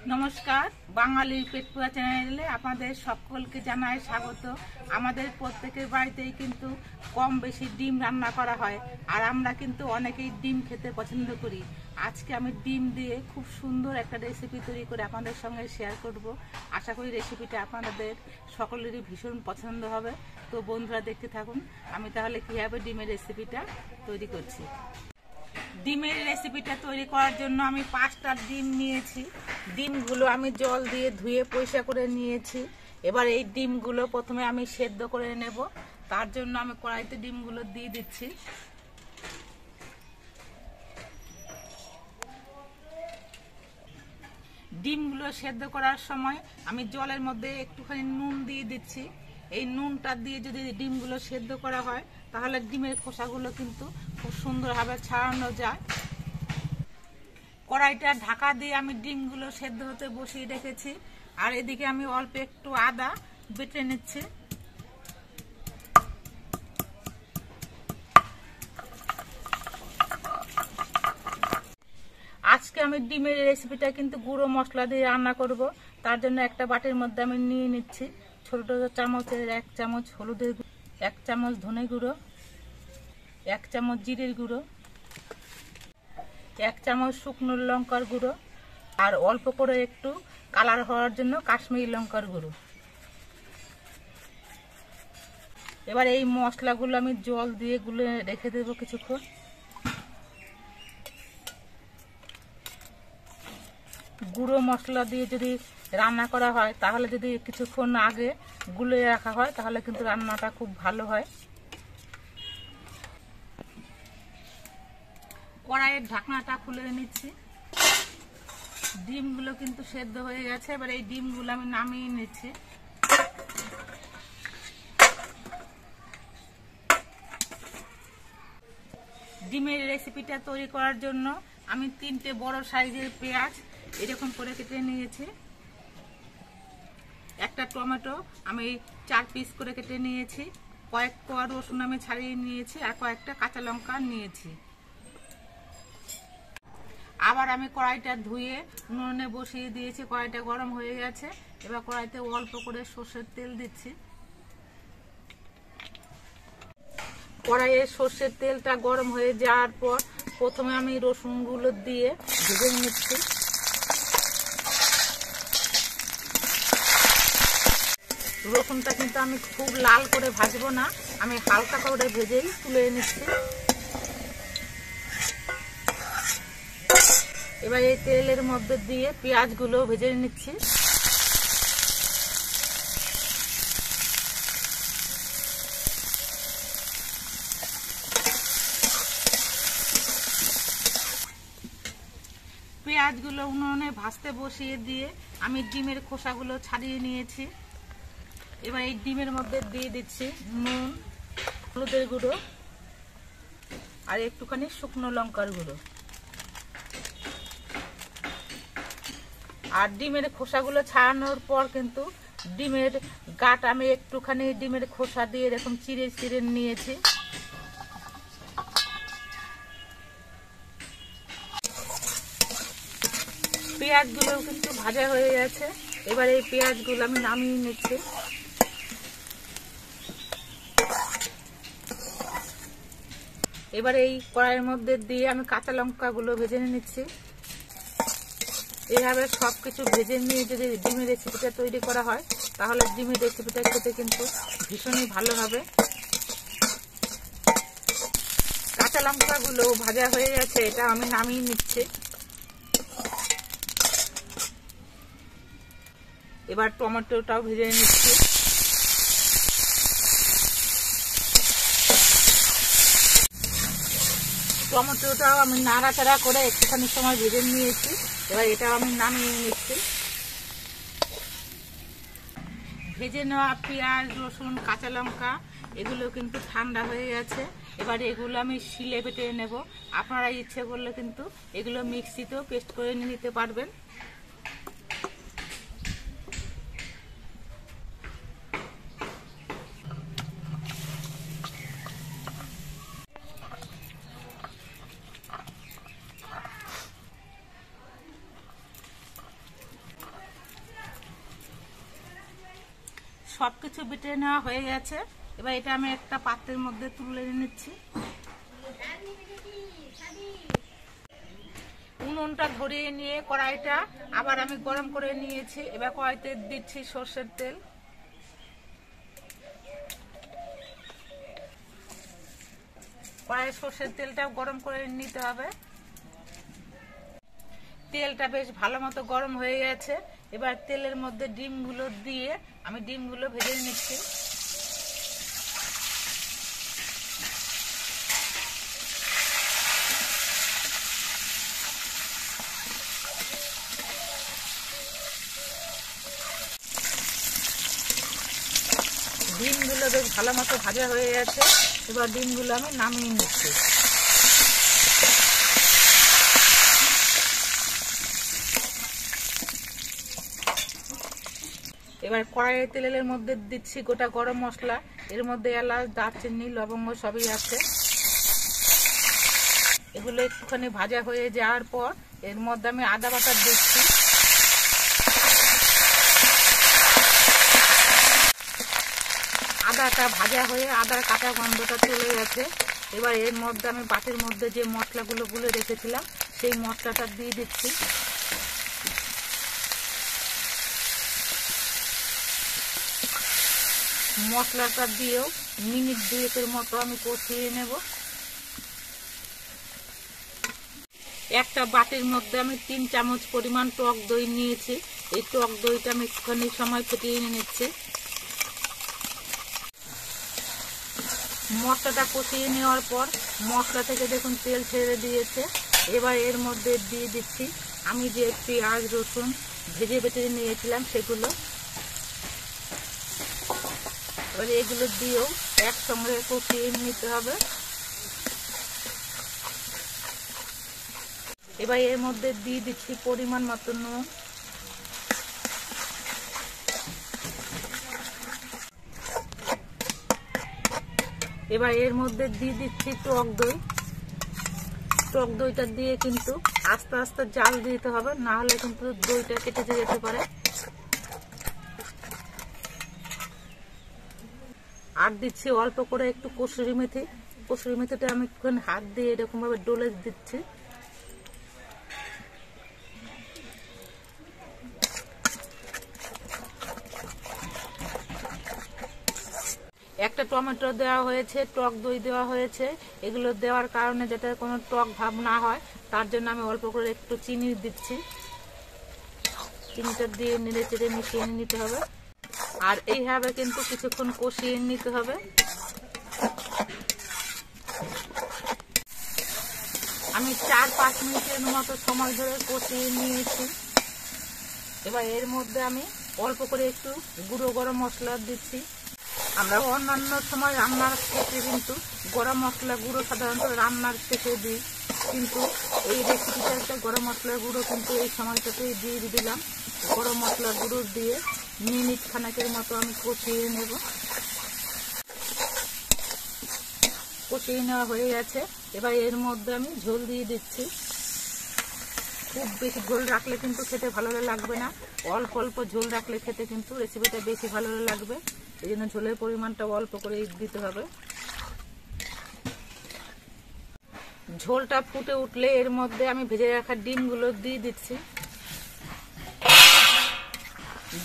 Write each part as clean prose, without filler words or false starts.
নমস্কার, বাঙালির পেটপুরা চ্যানেলে আপনাদের সকলকে জানাই স্বাগত। আমাদের প্রত্যেকের বাড়িতেই কিন্তু কম বেশি ডিম রান্না করা হয়, আর আমরা কিন্তু অনেকেই ডিম খেতে পছন্দ করি। আজকে আমি ডিম দিয়ে খুব সুন্দর একটা রেসিপি তৈরি করে আপনাদের সঙ্গে শেয়ার করব। আশা করি রেসিপিটা আপনাদের সকলেরই ভীষণ পছন্দ হবে। তো বন্ধুরা দেখতে থাকুন আমি তাহলে কীভাবে ডিমের রেসিপিটা তৈরি করছি। ডিমের রেসিপিটা তৈরি করার জন্য আমি 5টা ডিম নিয়েছি। ডিমগুলো আমি জল দিয়ে ধুয়ে পরিষ্কার করে নিয়েছি। এবার এই ডিমগুলো প্রথমে আমি সেদ্ধ করে নেব। তার জন্য আমি কড়াইতে ডিমগুলো দিয়ে দিচ্ছি। ডিমগুলো সেদ্ধ করার সময় আমি জলের মধ্যে একটুখানি নুন দিয়ে দিচ্ছি। এই নুনটা দিয়ে যদি ডিমগুলো সেদ্ধ করা হয় তাহলে ডিমের খোসাগুলো কিন্তু খুব সুন্দরভাবে ছাড়ানো যায়। কড়াইটা ঢাকা দিয়ে আমি ডিমগুলো সেদ্ধ হতে বসিয়ে রেখেছি, আর এদিকে আমি অল্প একটু আদা বেটে নিচ্ছি। আজকে আমি ডিমের রেসিপিটা কিন্তু গুঁড়ো মশলা দিয়ে রান্না করব। তার জন্য একটা বাটির মধ্যে আমি নিয়ে নিচ্ছি ছোট চামচের 1 চামচ হলুদের গুঁড়ো, 1 চামচ ধনে গুঁড়ো, 1 চামচ জিরের গুঁড়ো, 1 চামচ শুকনো লঙ্কার গুঁড়ো, আর অল্প করে একটু কালার হওয়ার জন্য কাশ্মীরি লঙ্কার গুঁড়ো। এবার এই মশলাগুলো আমি জল দিয়ে গুলে রেখে দেবো কিছুক্ষণ। গুঁড়ো মশলা দিয়ে যদি রান্না করা হয় তাহলে যদি কিছুক্ষণ আগে গুলে রাখা হয় তাহলে কিন্তু রান্নাটা খুব ভালো হয়। কড়াইয়ের ঢাকনাটা খুলে নিচ্ছি। ডিমগুলো কিন্তু সেদ্ধ হয়ে গেছে। এবার এই ডিমগুলো আমি নামিয়ে নিচ্ছি। ডিমের রেসিপিটা তৈরি করার জন্য আমি 3টে বড় সাইজের পেঁয়াজ এরকম করে কেটে নিয়েছি। একটা টমেটো আমি 4 পিস করে কেটে নিয়েছি। কয়েক কোয়া রসুন আমি ছাড়িয়ে নিয়েছি, আর কয়েকটা কাঁচা লঙ্কা নিয়েছি। আবার আমি কড়াইটা ধুয়ে উনুনে বসিয়ে দিয়েছি। কড়াইটা গরম হয়ে গেছে। এবার কড়াইতে অল্প করে সর্ষের তেল দিচ্ছি। কড়াইয়ে সর্ষের তেলটা গরম হয়ে যাওয়ার পর প্রথমে আমি রসুনগুলো দিয়ে ভেজে নিচ্ছি। রসুনটা কিন্তু আমি খুব লাল করে ভাজবো না, আমি হালকা করে ভেজেই তুলে নিচ্ছি। এবার এই তেলের মধ্যে দিয়ে পেঁয়াজগুলো ভেজে নিচ্ছি। পেঁয়াজগুলো উনুনে ভাজতে বসিয়ে দিয়ে আমি ডিমের খোসাগুলো ছাড়িয়ে নিয়েছি। এবার এই ডিমের মধ্যে দিয়ে দিচ্ছি নুন, হলুদের গুঁড়ো, আর একটুখানি শুকনো লঙ্কার গুঁড়ো। আর ডিমের খোসাগুলো ছাড়ানোর পর কিন্তু ডিমের গাটা আমি একটুখানি ডিমের খোসা দিয়ে এরকম চিড়ে চিড়ে নিয়েছি। পেঁয়াজগুলো কিন্তু ভাজা হয়ে গেছে। এবার এই পেঁয়াজগুলো আমি নামিয়ে নিচ্ছি। এবার এই কড়াইয়ের মধ্যে দিয়ে আমি কাঁচা লঙ্কাগুলো ভেজে নিচ্ছি। এইভাবে সবকিছু ভেজে নিয়ে যদি ডিমের রেসিপিটা তৈরি করা হয় তাহলে ডিমের রেসিপিটা খেতে কিন্তু ভীষণই ভালো হবে। কাঁচা লঙ্কাগুলো ভাজা হয়ে গেছে, এটা আমি নামিয়ে নিচ্ছি। এবার টমেটোটাও ভেজে নিচ্ছি। টমেটোটাও আমি নাড়াচাড়া করে একটুখানি সময় ভেজে নিয়েছি। এবার এটাও আমি নামিয়ে নিচ্ছি। ভেজে নেওয়া পেঁয়াজ, রসুন, কাঁচা লঙ্কা এগুলো কিন্তু ঠান্ডা হয়ে গেছে। এবার এগুলো আমি শিলে বেটে নেব। আপনারা ইচ্ছে করলে কিন্তু এগুলো মিক্সিতেও পেস্ট করে নিতে পারবেন। সবকিছু বেটে নেওয়া হয়ে গেছে। এবার এটা আমি একটা পাত্রের মধ্যে তুলে নিচ্ছি। উনুনটা ধরিয়ে নিয়ে কড়াইটা আবার আমি গরম করে নিয়েছি। এবার কড়াইতে দিচ্ছি সর্ষের তেল। কড়াইয়ে সর্ষের তেলটাও গরম করে নিতে হবে। তেলটা বেশ ভালো মতো গরম হয়ে গেছে। এবার তেলের মধ্যে ডিমগুলো দিয়ে আমি ডিমগুলো ভেজে নিচ্ছি। ডিমগুলো বেশ ভালো মতো ভাজা হয়ে গেছে। এবার ডিমগুলো আমি নামিয়ে নিচ্ছি। এবার কড়াইয়ে তেলের মধ্যে দিচ্ছি গোটা গরম মশলা। এর মধ্যে এলাচ, দারচিনি, লবঙ্গ সবই আছে। এগুলো একটুখানি ভাজা হয়ে যাওয়ার পর এর মধ্যে আমি আদা বাটা দিচ্ছি। আদাটা ভাজা হয়ে আদার কাঁচা গন্ধটা চলে গেছে। এবার এর মধ্যে আমি বাটির মধ্যে যে মশলাগুলো গুলে রেখেছিলাম সেই মশলাটা দিয়ে দিচ্ছি। মশলাটা দিয়েও মিনিট 2-এর মতো আমি কষিয়ে নেব। একটা বাটির মধ্যে আমি 3 চামচ পরিমাণ টক দই নিয়েছি। এই টক দইটা আমি একটুখানি সময় ফুটিয়ে নিচ্ছি। মশলাটা কষিয়ে নেওয়ার পর মশলা থেকে দেখুন তেল ছেড়ে দিয়েছে। এবার এর মধ্যে দিয়ে দিচ্ছি আমি যে পেঁয়াজ রসুন ভেজে বেটে নিয়েছিলাম সেগুলো। এবার এগুলো দিয়েও একসঙ্গে কষিয়ে নিতে হবে। এবার এর মধ্যে দিয়ে দিচ্ছি পরিমাণ মতো নুন। এবার এর মধ্যে দিয়ে দিচ্ছি টক দই। টক দইটা দিয়ে কিন্তু আস্তে আস্তে জাল দিতে হবে, না হলে কিন্তু দইটা কেটে যেতে পারে। আর দিচ্ছি অল্প করে একটু কসুরি মেথি। কসুরি মেথিটা আমি একটুখানি হাত দিয়ে এরকম ভাবে ডলে দিচ্ছি। একটা টমেটো দেওয়া হয়েছে, টক দই দেওয়া হয়েছে। এগুলো দেওয়ার কারণে যাতে কোনো টক ভাব না হয় তার জন্য আমি অল্প করে একটু চিনি দিচ্ছি। চিনিটা দিয়ে নেড়ে চেড়ে মিশিয়ে নিতে হবে। আর এইভাবে কিন্তু কিছুক্ষণ কষিয়ে নিতে হবে। আমি 4-5 মিনিটের মতো সময় ধরে কষিয়ে নিয়েছি। এবার এর মধ্যে আমি অল্প করে একটু গুঁড়ো গরম মশলা দিচ্ছি। আমরা অন্যান্য সময় রান্নার ক্ষেত্রে কিন্তু গরম মশলা গুঁড়ো সাধারণত রান্নার শেষে দিই, কিন্তু এই রেসিপিটাতে গরম মশলার গুঁড়ো কিন্তু এই সময়টাতেই দিয়ে দিলাম। গরম মশলার গুঁড়ো দিয়ে মিনিট খানেকের মতো আমি কষিয়ে নেব। কষিয়ে নেওয়া হয়ে গেছে। এবার এর মধ্যে আমি ঝোল দিয়ে দিচ্ছি। খুব বেশি ঝোল রাখলে কিন্তু খেতে ভালো লাগবে না, অল্প অল্প ঝোল রাখলে খেতে কিন্তু রেসিপিটা বেশি ভালো লাগবে। এই জন্য ঝোলের পরিমাণটা অল্প করে দিতে হবে। ঝোলটা ফুটে উঠলে এর মধ্যে আমি ভেজে রাখা ডিমগুলো দিয়ে দিচ্ছি।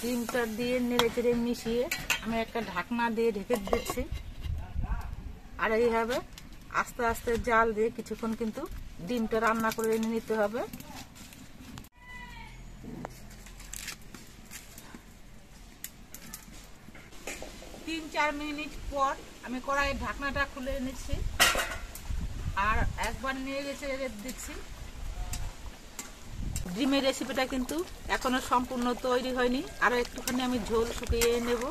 ডিমটা দিয়ে নেড়ে চেড়ে মিশিয়ে আমি একটা ঢাকনা দিয়ে ঢেকে দিচ্ছি। আর এইভাবে আস্তে আস্তে জাল দিয়ে কিছুক্ষণ কিন্তু ডিমটা রান্না করে নিতে হবে। 3-4 মিনিট পর আমি কড়াইয়ের ঢাকনাটা খুলে নিচ্ছি আর একবার নেড়ে চেড়ে দিচ্ছি। ডিমের রেসিপিটা কিন্তু এখনো সম্পূর্ণ তৈরি হয়নি, আরো একটুখানি আমি ঝোল শুকিয়ে নেব।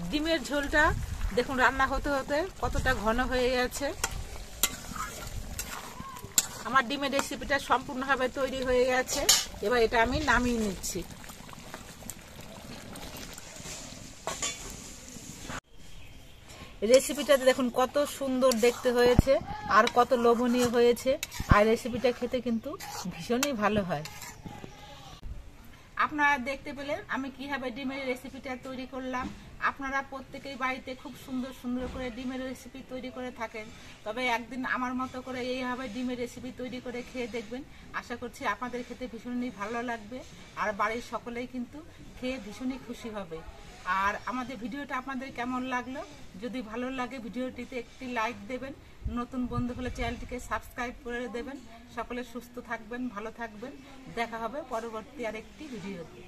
ডিমের ঝোলটা দেখুন রান্না হতে হতে কতটা ঘন হয়ে গেছে। আমার ডিমের রেসিপিটা সম্পূর্ণভাবে তৈরি হয়ে গেছে। এবার এটা আমি নামিয়ে নিচ্ছি। রেসিপিটাতে দেখুন কত সুন্দর দেখতে হয়েছে আর কত লোভনীয় হয়েছে। আর রেসিপিটা খেতে কিন্তু ভীষণই ভালো হয়। আপনারা দেখতে পেলেন আমি কিভাবে ডিমের রেসিপিটা তৈরি করলাম। আপনারা প্রত্যেকেই বাড়িতে খুব সুন্দর সুন্দর করে ডিমের রেসিপি তৈরি করে থাকেন, তবে একদিন আমার মতো করে এইভাবে ডিমের রেসিপি তৈরি করে খেয়ে দেখবেন। আশা করছি আপনাদের খেতে ভীষণই ভালো লাগবে, আর বাড়ির সকলেই কিন্তু খেয়ে ভীষণই খুশি হবে। আর আমাদের ভিডিওটা আপনাদের কেমন লাগলো, যদি ভালো লাগে ভিডিওটিতে একটি লাইক দেবেন, নতুন বন্ধু হলে চ্যানেলটিকে সাবস্ক্রাইব করে দেবেন। সকলে সুস্থ থাকবেন, ভালো থাকবেন। দেখা হবে পরবর্তী আরেকটি ভিডিওতে।